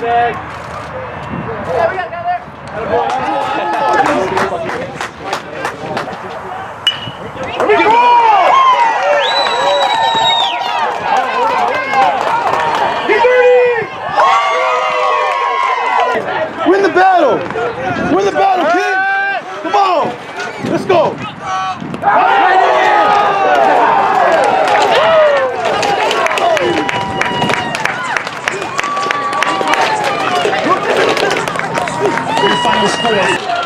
Yeah, we got down there. Win the battle! Win the battle, kid! Come on! Let's go! Final score.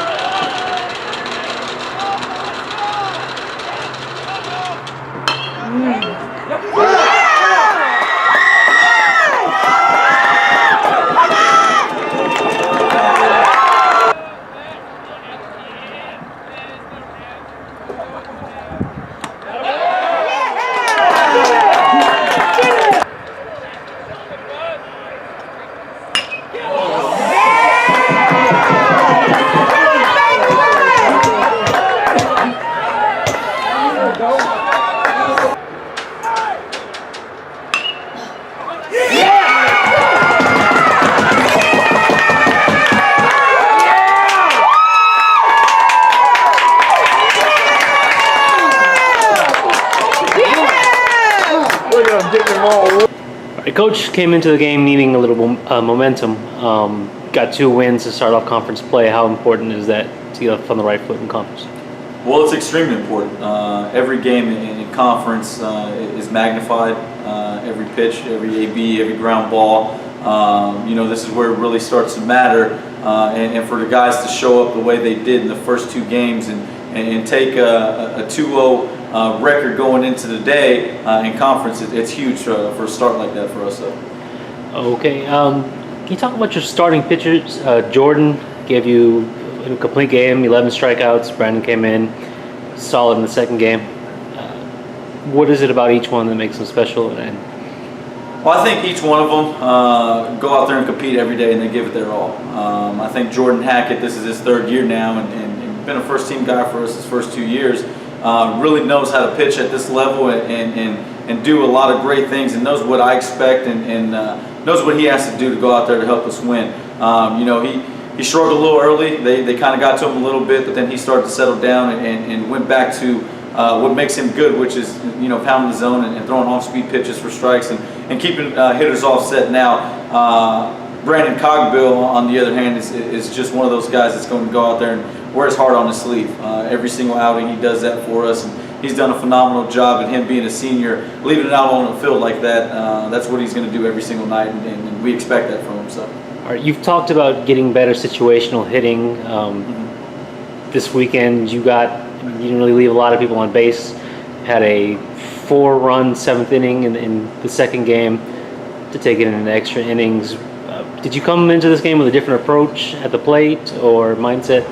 Coach came into the game needing a little momentum. Got 2 wins to start off conference play. How important is that to get off on the right foot in conference? Well, it's extremely important. Every game in conference is magnified. Every pitch, every AB, every ground ball. You know, this is where it really starts to matter. And for the guys to show up the way they did in the first 2 games and take a 2-0 record going into the day in conference, it's huge for a start like that for us. Okay. Can you talk about your starting pitchers? Jordan gave you a complete game, 11 strikeouts. Brandon came in solid in the second game. What is it about each one that makes them special? Well, I think each one of them go out there and compete every day and they give it their all. I think Jordan Hackett, this is his 3rd year now and been a first-team guy for us his first 2 years. Really knows how to pitch at this level and do a lot of great things and knows what I expect and knows what he has to do to go out there to help us win. You know, he struggled a little early. They kind of got to him a little bit, but then he started to settle down and went back to what makes him good, which is, you know, pounding the zone and throwing off-speed pitches for strikes and keeping hitters offset now. Brandon Cogbill, on the other hand, is just one of those guys that's going to go out there and wear his heart on his sleeve. Every single outing he does that for us, and he's done a phenomenal job. And him being a senior, leaving it out on the field like that, that's what he's going to do every single night, and we expect that from him. So. All right, you've talked about getting better situational hitting. This weekend, you didn't really leave a lot of people on base. Had a 4-run 7th inning in the second game to take it into extra innings. Did you come into this game with a different approach at the plate or mindset?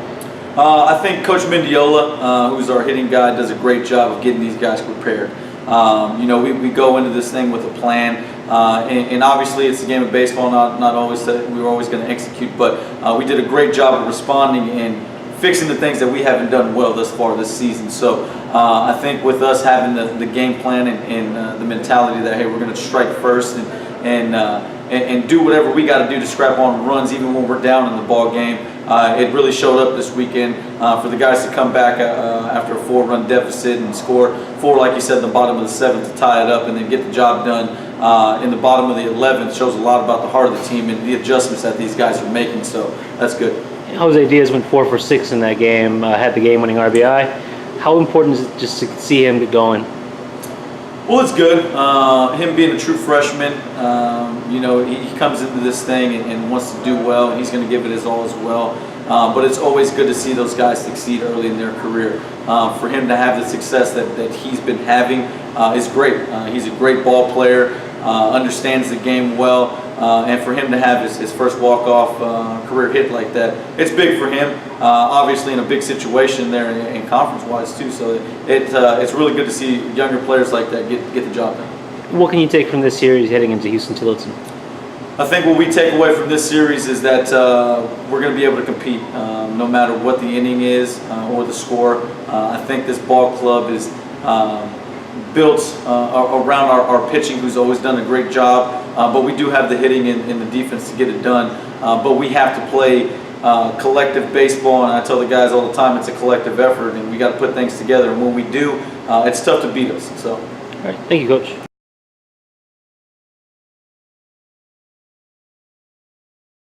I think Coach Mendiola, who's our hitting guy, does a great job of getting these guys prepared. You know, we go into this thing with a plan, and obviously it's a game of baseball, not always that we were always going to execute, but we did a great job of responding and fixing the things that we haven't done well thus far this season. So I think with us having the game plan and the mentality that, hey, we're going to strike first and do whatever we got to do to scrap on runs even when we're down in the ball game. It really showed up this weekend for the guys to come back after a 4-run deficit and score 4, like you said, in the bottom of the 7th to tie it up and then get the job done in the bottom of the 11th. Shows a lot about the heart of the team and the adjustments that these guys are making, so that's good. Jose Diaz went 4 for 6 in that game, had the game-winning RBI. How important is it just to see him get going? Well, it's good. Him being a true freshman, you know, he comes into this thing and wants to do well. He's going to give it his all as well. But it's always good to see those guys succeed early in their career. For him to have the success that he's been having is great. He's a great ball player, understands the game well, and for him to have his first walk-off career hit like that, it's big for him. Obviously in a big situation there in conference-wise too, so it's really good to see younger players like that get the job done. What can you take from this series heading into Houston-Tillotson? I think what we take away from this series is that we're going to be able to compete no matter what the inning is or the score. I think this ball club is built around our pitching, who's always done a great job. But we do have the hitting and the defense to get it done. But we have to play collective baseball, and I tell the guys all the time, it's a collective effort, and we got to put things together. And when we do, it's tough to beat us. So, all right, thank you, Coach.